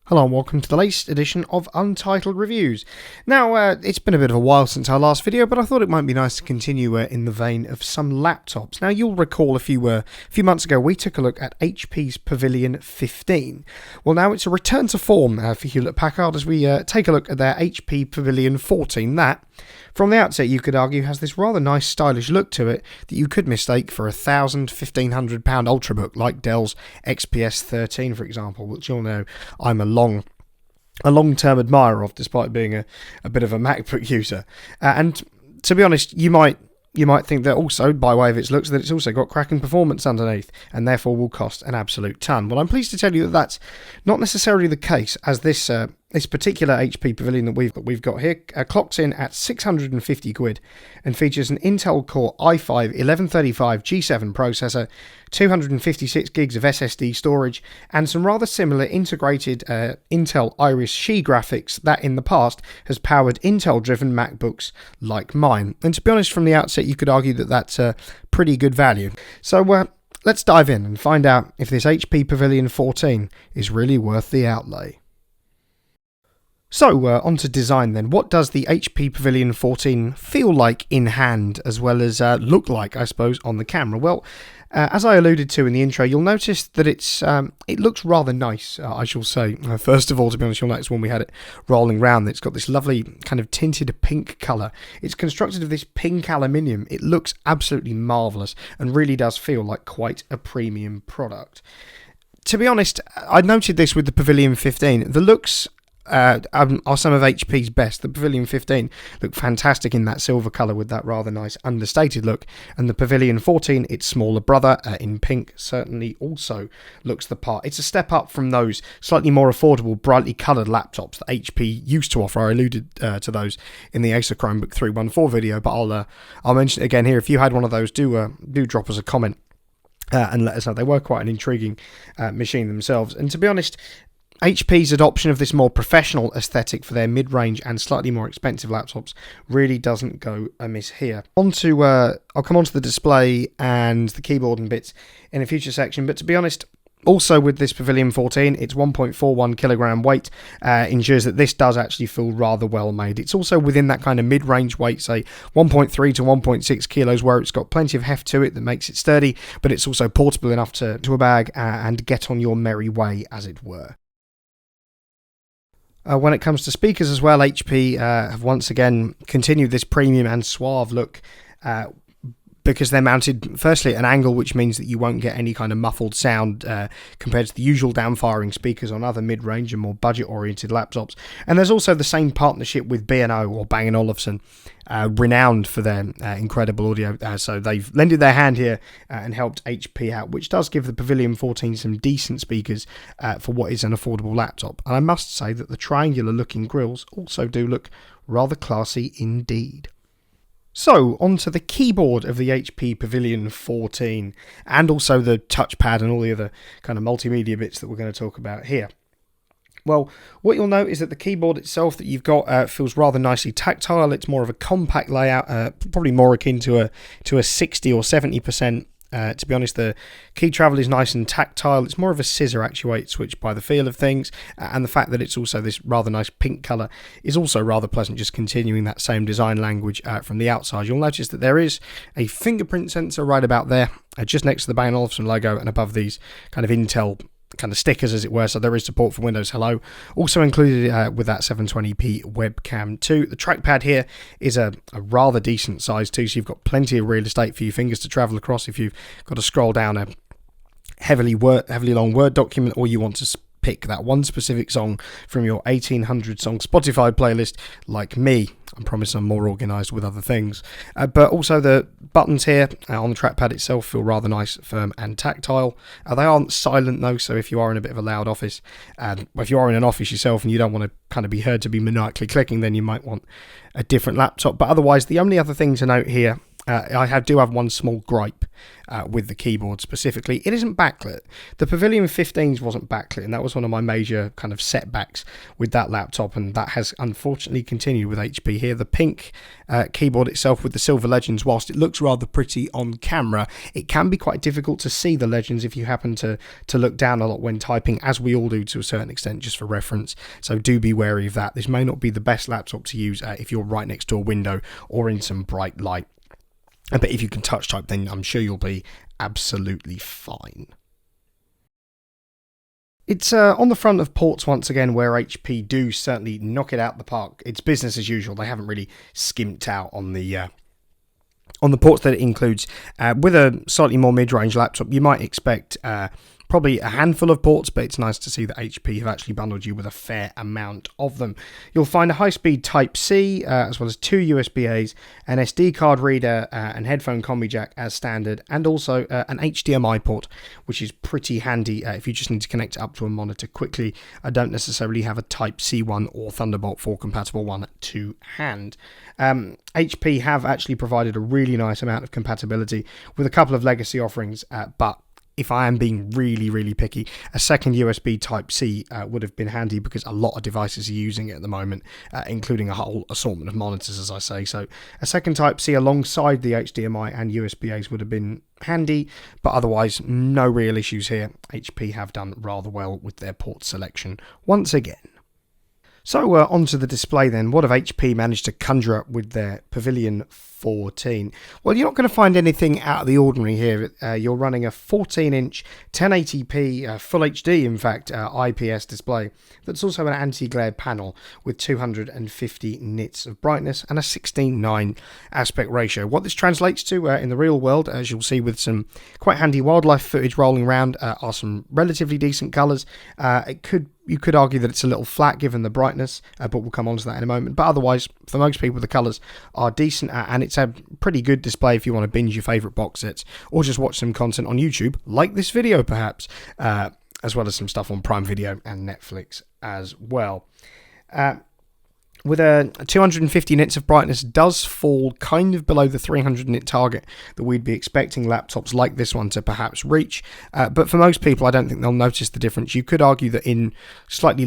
Hello and welcome to the latest edition of Untitled Reviews. Now, it's been a bit of a while since our last video, but I thought it might be nice to continue in the vein of some laptops. Now, you'll recall a few months ago we took a look at HP's Pavilion 15. Well, now it's a return to form for Hewlett-Packard as we take a look at their HP Pavilion 14. That, from the outset, you could argue has this rather nice stylish look to it that you could mistake for a £1,000-1,500 Ultrabook like Dell's XPS 13, for example, which you'll know I'm a long-term admirer of, despite being a bit of a MacBook user. And to be honest, you might think that also, by way of its looks, that it's also got cracking performance underneath, and therefore will cost an absolute ton. Well, I'm pleased to tell you that that's not necessarily the case, as this particular HP Pavilion that we've got here clocks in at 650 quid and features an Intel Core i5 1135 G7 processor, 256 gigs of SSD storage, and some rather similar integrated Intel Iris Xe graphics that in the past has powered Intel-driven MacBooks like mine. And to be honest, from the outset, you could argue that that's a pretty good value. So let's dive in and find out if this HP Pavilion 14 is really worth the outlay. So, on to design then. What does the HP Pavilion 14 feel like in hand, as well as look like, I suppose, on the camera? Well, as I alluded to in the intro, you'll notice that it looks rather nice, I shall say. First of all, to be honest, you'll notice when we had it rolling round, it's got this lovely kind of tinted pink colour. It's constructed of this pink aluminium. It looks absolutely marvellous and really does feel like quite a premium product. To be honest, I noted this with the Pavilion 15. The looks are some of HP's best. The Pavilion 15 looked fantastic in that silver colour with that rather nice understated look, and the Pavilion 14, its smaller brother in pink, certainly also looks the part. It's a step up from those slightly more affordable, brightly coloured laptops that HP used to offer. I alluded to those in the Acer Chromebook 314 video, but I'll mention it again here. If you had one of those, do drop us a comment and let us know. They were quite an intriguing machine themselves, and to be honest, HP's adoption of this more professional aesthetic for their mid-range and slightly more expensive laptops really doesn't go amiss here. I'll come on to the display and the keyboard and bits in a future section, but to be honest, also with this Pavilion 14, its 1.41 kilogram weight ensures that this does actually feel rather well made. It's also within that kind of mid-range weight, say 1.3 to 1.6 kilos, where it's got plenty of heft to it that makes it sturdy, but it's also portable enough to a bag and get on your merry way, as it were. When it comes to speakers as well, HP have once again continued this premium and suave look because they're mounted firstly at an angle which means that you won't get any kind of muffled sound compared to the usual downfiring speakers on other mid-range and more budget-oriented laptops. And there's also the same partnership with B&O or Bang & Olufsen, renowned for their incredible audio. So they've lended their hand here and helped HP out, which does give the Pavilion 14 some decent speakers for what is an affordable laptop. And I must say that the triangular-looking grills also do look rather classy indeed. So, onto the keyboard of the HP Pavilion 14, and also the touchpad and all the other kind of multimedia bits that we're going to talk about here. Well, what you'll note is that the keyboard itself that you've got feels rather nicely tactile. It's more of a compact layout, probably more akin to a 60 or 70%. To be honest, the key travel is nice and tactile. It's more of a scissor actuate switch by the feel of things, and the fact that it's also this rather nice pink colour is also rather pleasant, just continuing that same design language from the outside. You'll notice that there is a fingerprint sensor right about there, just next to the Bang & Olufsen logo and above these kind of Intel kind of stickers, as it were, so there is support for Windows Hello. Also included with that 720p webcam too. The trackpad here is a rather decent size too, so you've got plenty of real estate for your fingers to travel across if you've got to scroll down a heavily long Word document, or you want to pick that one specific song from your 1800 song Spotify playlist, like me. I promise I'm more organised with other things. But also the buttons here on the trackpad itself feel rather nice, firm and tactile. They aren't silent though, so if you are in a bit of a loud office, if you are in an office yourself and you don't want to kind of be heard to be maniacally clicking, then you might want a different laptop. But otherwise, the only other thing to note here I do have one small gripe with the keyboard specifically. It isn't backlit. The Pavilion 15s wasn't backlit, and that was one of my major kind of setbacks with that laptop, and that has unfortunately continued with HP here. The pink keyboard itself with the silver legends, whilst it looks rather pretty on camera, it can be quite difficult to see the legends if you happen to look down a lot when typing, as we all do to a certain extent, just for reference. So do be wary of that. This may not be the best laptop to use if you're right next to a window or in some bright light. But if you can touch type, then I'm sure you'll be absolutely fine. It's on the front of ports once again, where HP do certainly knock it out the park. It's business as usual. They haven't really skimped out on the ports that it includes. With a slightly more mid-range laptop, you might expect probably a handful of ports, but it's nice to see that HP have actually bundled you with a fair amount of them. You'll find a high-speed Type-C, as well as 2 USB-As, an SD card reader, and headphone combi jack as standard, and also an HDMI port, which is pretty handy if you just need to connect it up to a monitor quickly. I don't necessarily have a Type-C one or Thunderbolt 4 compatible one to hand. HP have actually provided a really nice amount of compatibility with a couple of legacy offerings, but if I am being really, really picky, a second USB Type-C would have been handy, because a lot of devices are using it at the moment, including a whole assortment of monitors, as I say. So a second Type-C alongside the HDMI and USB-As would have been handy, but otherwise no real issues here. HP have done rather well with their port selection once again. So onto the display then. What have HP managed to conjure up with their Pavilion 14? Well, you're not going to find anything out of the ordinary here. You're running a 14-inch 1080p, Full HD in fact, IPS display that's also an anti-glare panel with 250 nits of brightness and a 16:9 aspect ratio. What this translates to in the real world, as you'll see with some quite handy wildlife footage rolling around, are some relatively decent colours. You could argue that it's a little flat given the brightness, but we'll come on to that in a moment. But otherwise, for most people, the colours are decent, and it's a pretty good display if you want to binge your favourite box sets or just watch some content on YouTube, like this video perhaps, as well as some stuff on Prime Video and Netflix as well. With a 250 nits of brightness does fall kind of below the 300 nit target that we'd be expecting laptops like this one to perhaps reach. But for most people, I don't think they'll notice the difference. You could argue that in slightly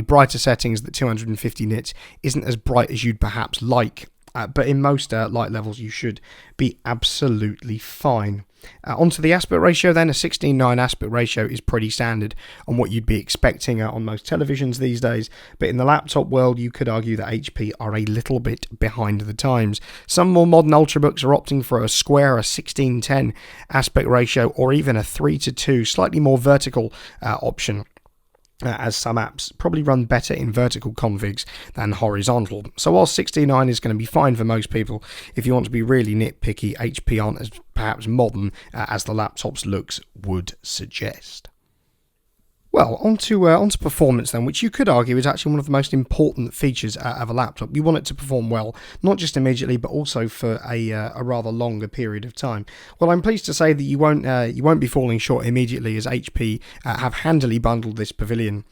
brighter settings, that 250 nits isn't as bright as you'd perhaps like. But in most light levels, you should be absolutely fine. Onto the aspect ratio then, a 16:9 aspect ratio is pretty standard on what you'd be expecting on most televisions these days, but in the laptop world you could argue that HP are a little bit behind the times. Some more modern ultrabooks are opting for a square, a 16:10 aspect ratio, or even a 3:2, slightly more vertical option. As some apps probably run better in vertical configs than horizontal. So while 16:9 is going to be fine for most people, if you want to be really nitpicky, HP aren't as perhaps modern as the laptop's looks would suggest. Well, onto performance then, which you could argue is actually one of the most important features of a laptop. You want it to perform well, not just immediately, but also for a rather longer period of time. Well, I'm pleased to say that you won't be falling short immediately, as HP have handily bundled this Pavilion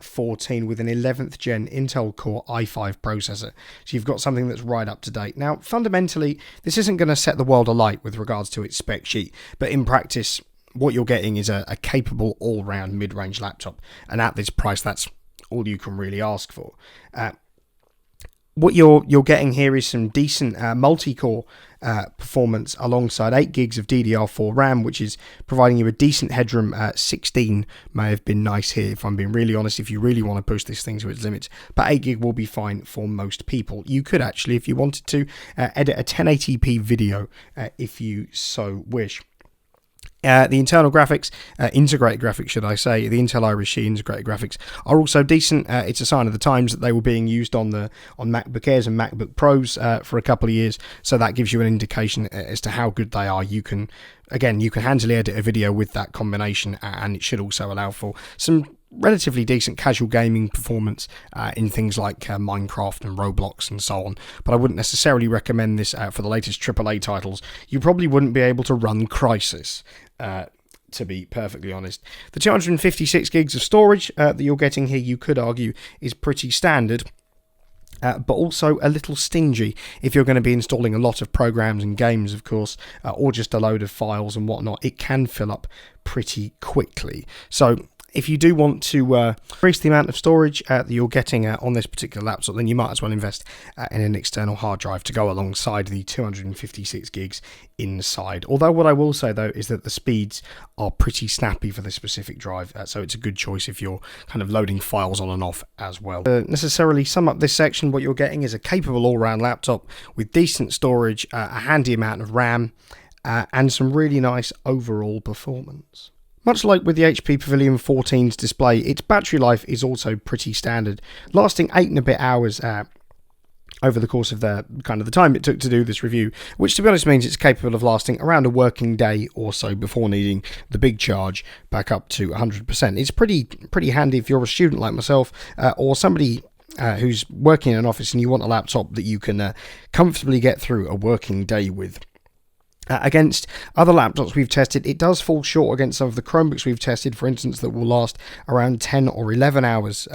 14 with an 11th gen Intel Core i5 processor. So you've got something that's right up to date. Now, fundamentally, this isn't going to set the world alight with regards to its spec sheet, but in practice, what you're getting is a capable all-round mid-range laptop, and at this price, that's all you can really ask for. What you're getting here is some decent multi-core performance alongside 8 gigs of DDR4 RAM, which is providing you a decent headroom. 16 may have been nice here, if I'm being really honest, if you really want to push this thing to its limits, but 8 gig will be fine for most people. You could actually, if you wanted to, edit a 1080p video if you so wish. The internal graphics, integrated graphics should I say, the Intel Iris Xe integrated graphics are also decent. It's a sign of the times that they were being used on MacBook Airs and MacBook Pros for a couple of years, so that gives you an indication as to how good they are. You can handily edit a video with that combination, and it should also allow for some relatively decent casual gaming performance in things like Minecraft and Roblox and so on, but I wouldn't necessarily recommend this for the latest AAA titles. You probably wouldn't be able to run Crysis, to be perfectly honest. The 256 gigs of storage that you're getting here, you could argue, is pretty standard. but also a little stingy if you're going to be installing a lot of programs and games, of course, or just a load of files and whatnot. It can fill up pretty quickly. So if you do want to increase the amount of storage that you're getting on this particular laptop, then you might as well invest in an external hard drive to go alongside the 256 gigs inside. Although what I will say though is that the speeds are pretty snappy for this specific drive, so it's a good choice if you're kind of loading files on and off as well. Necessarily sum up this section, what you're getting is a capable all-round laptop with decent storage, a handy amount of RAM, and some really nice overall performance. Much like with the HP Pavilion 14's display, its battery life is also pretty standard, lasting 8 and a bit hours over the course of the time it took to do this review, which to be honest means it's capable of lasting around a working day or so before needing the big charge back up to 100%. It's pretty handy if you're a student like myself, or somebody who's working in an office and you want a laptop that you can comfortably get through a working day with. Against other laptops we've tested, it does fall short against some of the Chromebooks we've tested, for instance, that will last around 10 or 11 hours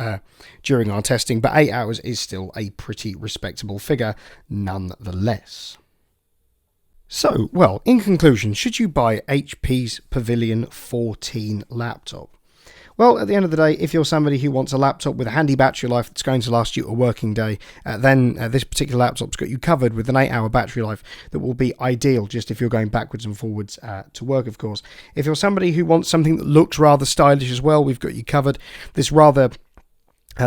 during our testing, but 8 hours is still a pretty respectable figure nonetheless. So, well, in conclusion, should you buy HP's Pavilion 14 laptop? Well, at the end of the day, if you're somebody who wants a laptop with a handy battery life that's going to last you a working day, then this particular laptop's got you covered with an 8-hour battery life that will be ideal just if you're going backwards and forwards to work, of course. If you're somebody who wants something that looks rather stylish as well, we've got you covered. This the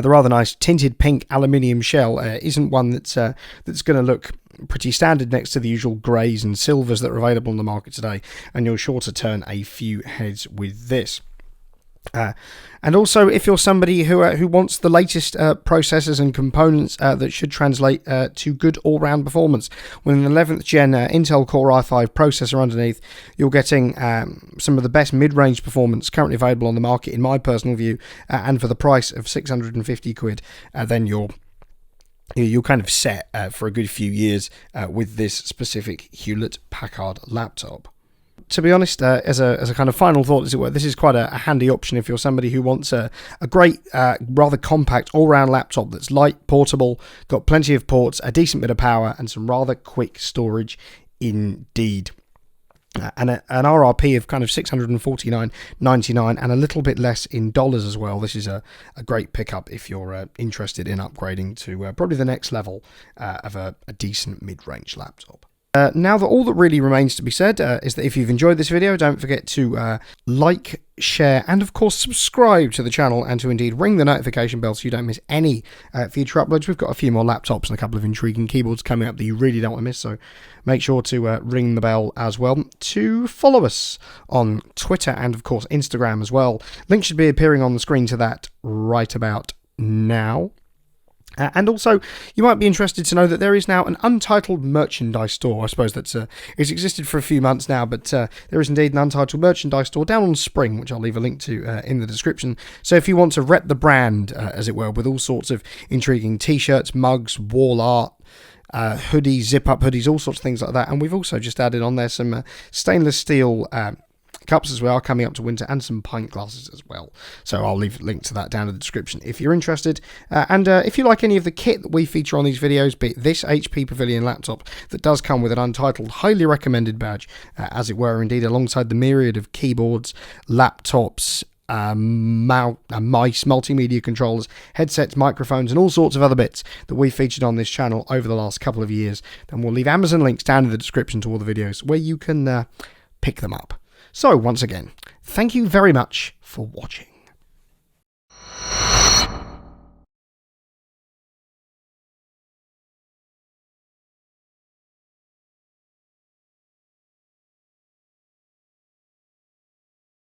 rather nice tinted pink aluminium shell isn't one that's going to look pretty standard next to the usual greys and silvers that are available on the market today, and you're sure to turn a few heads with this. And also, if you're somebody who wants the latest processors and components that should translate to good all-round performance, with an 11th gen Intel Core i5 processor underneath, you're getting some of the best mid-range performance currently available on the market, in my personal view, and for the price of 650 quid, then you're kind of set for a good few years with this specific Hewlett-Packard laptop. To be honest, as a kind of final thought, as it were, this is quite a handy option if you're somebody who wants a great, rather compact all-round laptop that's light, portable, got plenty of ports, a decent bit of power, and some rather quick storage indeed. And an RRP of kind of $649.99 and a little bit less in dollars as well. This is a great pickup if you're interested in upgrading to probably the next level of a decent mid-range laptop. Now that all that really remains to be said is that if you've enjoyed this video, don't forget to like, share, and of course subscribe to the channel, and to indeed ring the notification bell so you don't miss any future uploads. We've got a few more laptops and a couple of intriguing keyboards coming up that you really don't want to miss, so make sure to ring the bell as well. To follow us on Twitter and of course Instagram as well. Link should be appearing on the screen to that right about now. And also, you might be interested to know that there is now an Untitled merchandise store. I suppose it's existed for a few months now, but there is indeed an Untitled merchandise store down on Spring, which I'll leave a link to in the description. So if you want to rep the brand, as it were, with all sorts of intriguing t-shirts, mugs, wall art, hoodies, zip-up hoodies, all sorts of things like that. And we've also just added on there some stainless steel cups as well, coming up to winter, and some pint glasses as well. So I'll leave a link to that down in the description if you're interested. And if you like any of the kit that we feature on these videos, be it this HP Pavilion laptop that does come with an Untitled highly recommended badge, as it were, indeed, alongside the myriad of keyboards, laptops, mice, multimedia controllers, headsets, microphones, and all sorts of other bits that we've featured on this channel over the last couple of years, then we'll leave Amazon links down in the description to all the videos where you can pick them up. So, once again, thank you very much for watching.